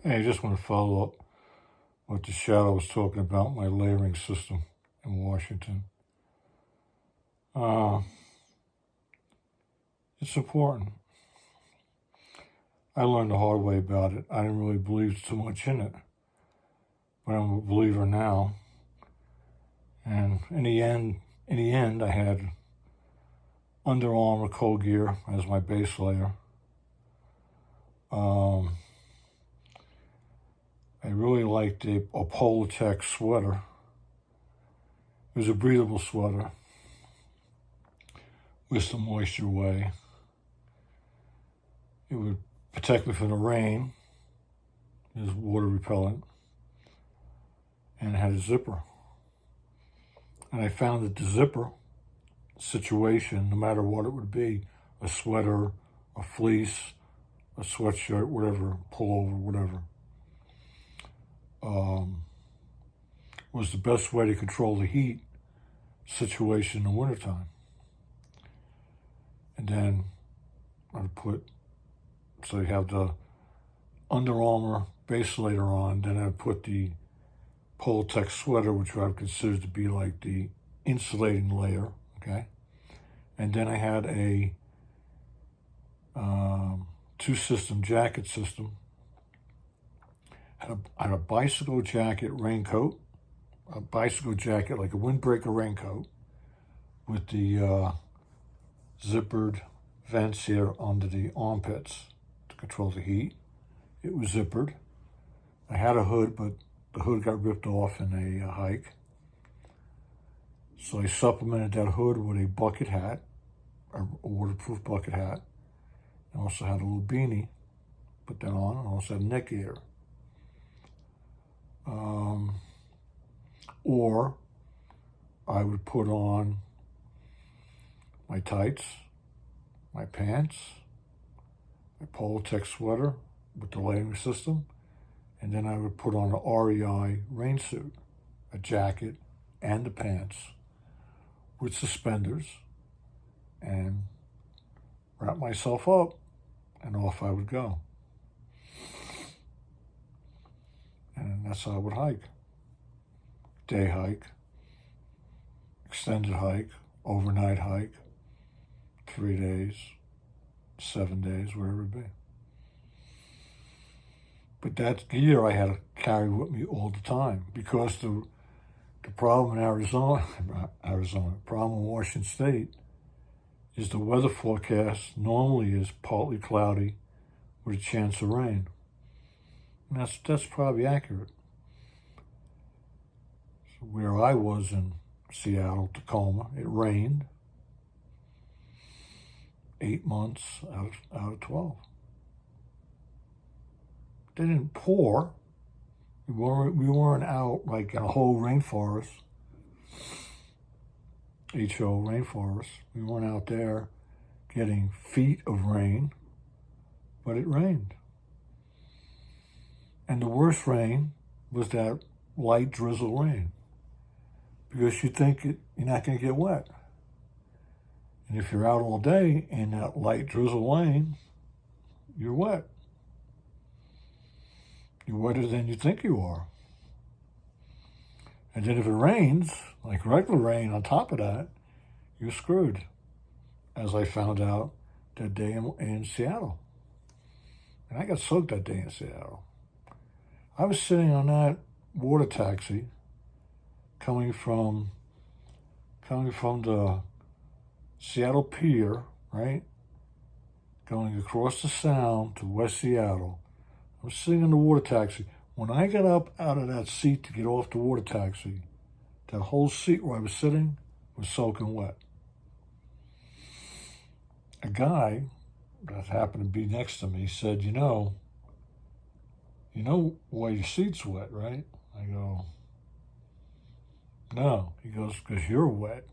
Hey, I just want to follow up what the shadow was talking about, my layering system in Washington. Uh, it's important. I learned the hard way about it. I didn't really believe too much in it, but I'm a believer now. And in the end, I had Under Armour Cold Gear as my base layer. Um, I really liked a Polartec sweater. It was a breathable sweater with some moisture away. It would protect me from the rain. It was water repellent. And it had a zipper. And I found that the zipper situation, no matter what it would be, a sweater, a fleece, a sweatshirt, whatever, pullover, whatever, was the best way to control the heat situation in the wintertime. And then I'd so you have the Under Armour base layer on, then I'd put the Polartec sweater, which I would consider to be like the insulating layer, okay? And then I had a two-system jacket system. I had a bicycle jacket raincoat, a bicycle jacket, like a windbreaker raincoat, with the zippered vents here under the armpits to control the heat. It was zippered. I had a hood, but the hood got ripped off in a hike. So I supplemented that hood with a bucket hat, a waterproof bucket hat. I also had a little beanie, put that on. I also had a neck gaiter. Or I would put on my tights, my pants, my Polartec sweater with the layering system, and then I would put on an REI rain suit, a jacket, and the pants with suspenders, and wrap myself up, and off I would go. And that's how I would hike. Day hike, extended hike, overnight hike, 3 days, 7 days, whatever it be. But that gear I had to carry with me all the time because the problem in Arizona, problem in Washington State is the weather forecast normally is partly cloudy with a chance of rain. And that's probably accurate. So where I was in Seattle, Tacoma, it rained 8 months out of 12. They didn't pour. We weren't out like in a whole rainforest, HO rainforest. We weren't out there getting feet of rain, but it rained. And the worst rain was that light drizzle rain, because you think you're not going to get wet. And if you're out all day in that light drizzle rain, you're wet. You're wetter than you think you are. And then if it rains, like regular rain on top of that, you're screwed, as I found out that day in Seattle. And I got soaked that day in Seattle. I was sitting on that water taxi coming from the Seattle Pier, right? Going across the Sound to West Seattle. I was sitting in the water taxi. When I got up out of that seat to get off the water taxi, that whole seat where I was sitting was soaking wet. A guy that happened to be next to me said, you know why your seat's wet, right? I go, no. He goes, because you're wet.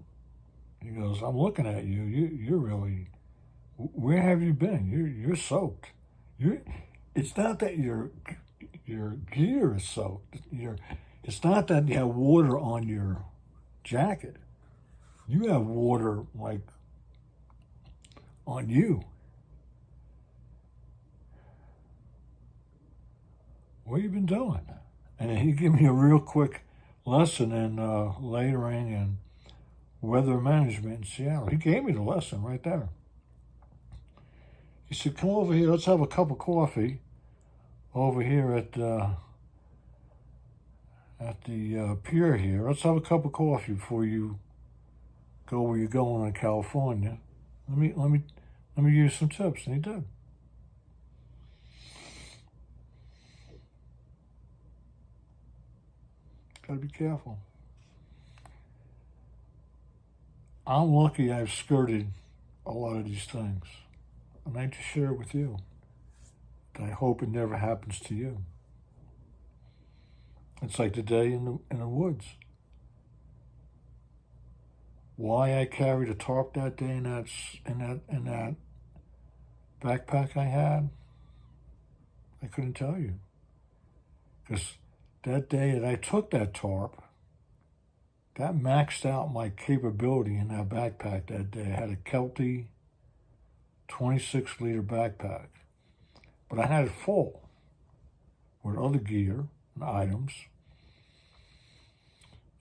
He goes, I'm looking at you. You're really, where have you been? You're soaked. It's not that your gear is soaked. It's not that you have water on your jacket. You have water like on you. what you been doing? And he gave me a real quick lesson in layering and weather management in Seattle. He gave me the lesson right there. He said, come over here, let's have a cup of coffee over here at the pier here. Let's have a cup of coffee before you go where you're going in California. Let me give you some tips. And he did. Gotta be careful. I'm lucky I've skirted a lot of these things. And I just share it with you. I hope it never happens to you. It's like the day in the woods. Why I carried a tarp that day in that backpack I had, I couldn't tell you. Because that day that I took that tarp, that maxed out my capability in that backpack that day. I had a Kelty 26-liter backpack. But I had it full with other gear and items.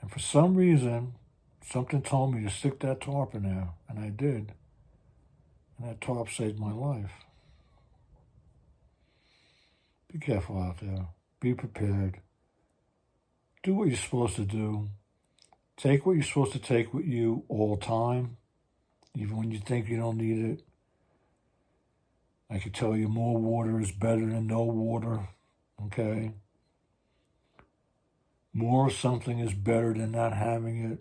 And for some reason, something told me to stick that tarp in there, and I did. And that tarp saved my life. Be careful out there. Be prepared. Do what you're supposed to do. Take what you're supposed to take with you all the time, even when you think you don't need it. I can tell you more water is better than no water, okay? More of something is better than not having it.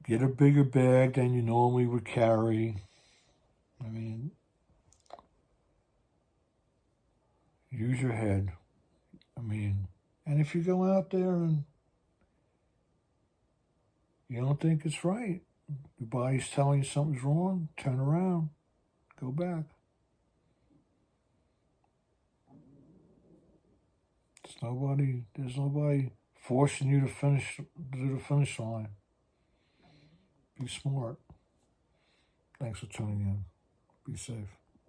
Get a bigger bag than you normally would carry. I mean, use your head. I mean, and if you go out there and you don't think it's right, your body's telling you something's wrong, turn around, go back. There's nobody forcing you to do the finish line. Be smart. Thanks for tuning in. Be safe.